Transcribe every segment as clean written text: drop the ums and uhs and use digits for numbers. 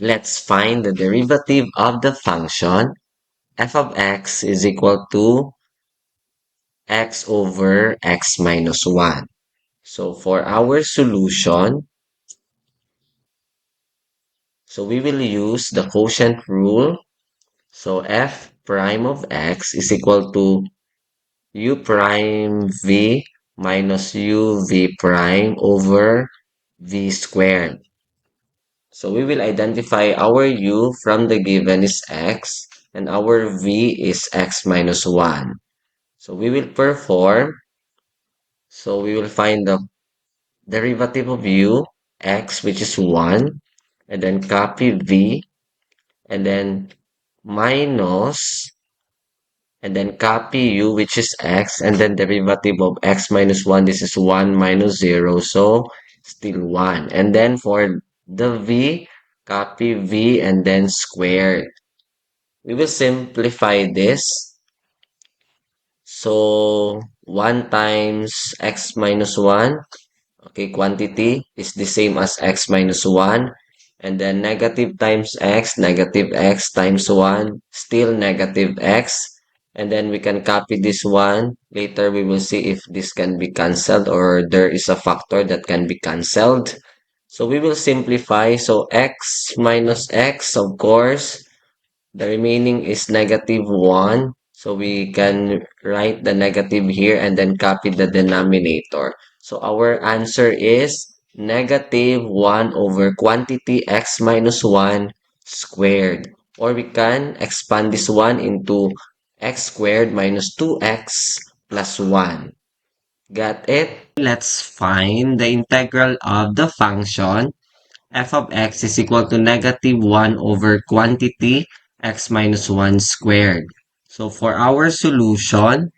Let's find the derivative of the function f of x is equal to x over x minus 1. So for our solution, so we will use the quotient rule. So f prime of x is equal to u prime v minus u v prime over v squared. So we will identify our u from the given is x and our v is x minus 1. So we will perform. So we will find the derivative of u, x, which is 1, and then copy v, and then minus, and then copy u, which is x, and then derivative of x minus 1, this is 1 minus 0, so still 1. And then for the v, copy v, and then squared. We will simplify this. So 1 times x minus 1. Okay, quantity is the same as x minus 1. And then negative x times 1, still negative x. And then we can copy this one. Later, we will see if this can be cancelled or there is a factor that can be cancelled. So we will simplify. So x minus x, of course, the remaining is negative 1. So we can write the negative here and then copy the denominator. So our answer is negative 1 over quantity x minus 1 squared. Or we can expand this one into x squared minus 2x plus 1. Got it? Let's find the integral of the function f of x is equal to negative 1 over quantity x minus 1 squared. So for our solution,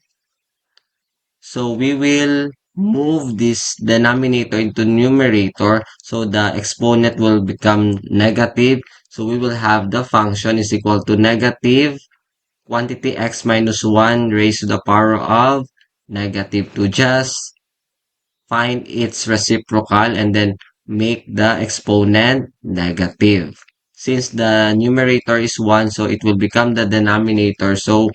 so we will move this denominator into numerator so the exponent will become negative. So we will have the function is equal to negative quantity x minus 1 raised to the power of negative 2. Just find its reciprocal and then make the exponent negative. Since the numerator is 1, so it will become the denominator. So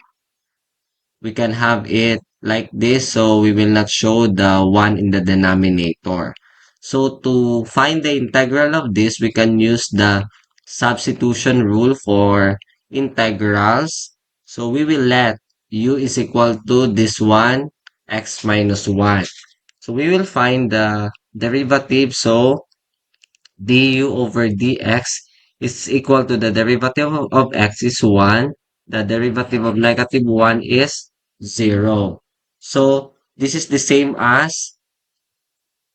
we can have it like this. So we will not show the 1 in the denominator. So to find the integral of this, we can use the substitution rule for integrals. So we will let u is equal to this one, x minus 1. So we will find the derivative. So du over dx is equal to the derivative of x is 1. The derivative of negative 1 is 0. So this is the same as,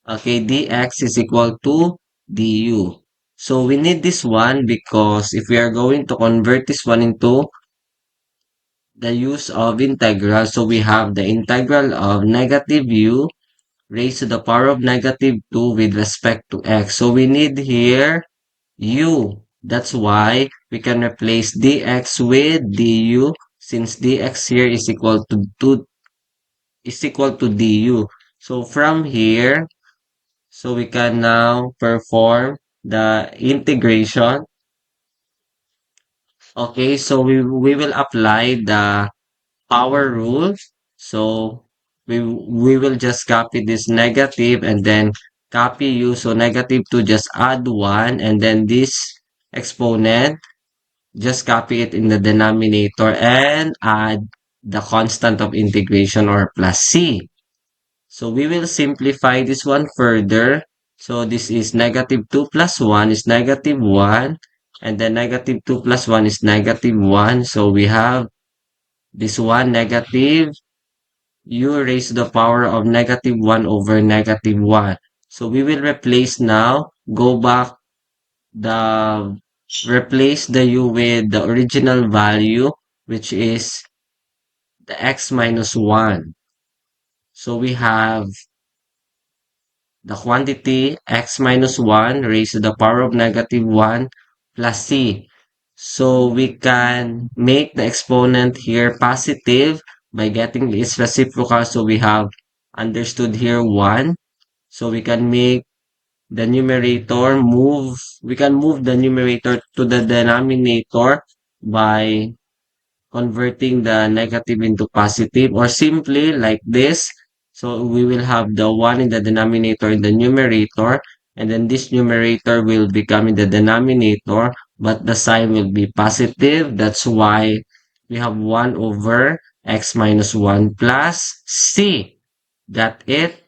okay, dx is equal to du. So we need this one because if we are going to convert this one into the use of integral, so we have the integral of negative u raised to the power of negative 2 with respect to x. So we need here u. That's why we can replace dx with du since dx here is equal to du. So from here, so we can now perform the integration. Okay, so we will apply the power rule. So we will just copy this negative and then copy u. So negative 2, just add 1 and then this exponent, just copy it in the denominator and add the constant of integration or plus c. So we will simplify this one further. So this is negative 2 plus 1 is negative 1 and then negative 2 plus 1 is negative 1. So we have this one negative u raised to the power of negative 1 over negative 1. So we will replace now, go back the, replace the u with the original value, which is the x minus 1. So we have the quantity x minus 1 raised to the power of negative 1 plus c. So we can make the exponent here positive by getting its reciprocal. So we have understood here 1. So we can make the numerator we can move the numerator to the denominator by converting the negative into positive or simply like this. So we will have the 1 in the denominator in the numerator and then this numerator will become in the denominator but the sign will be positive. That's why we have 1 over x minus 1 plus c. Got it?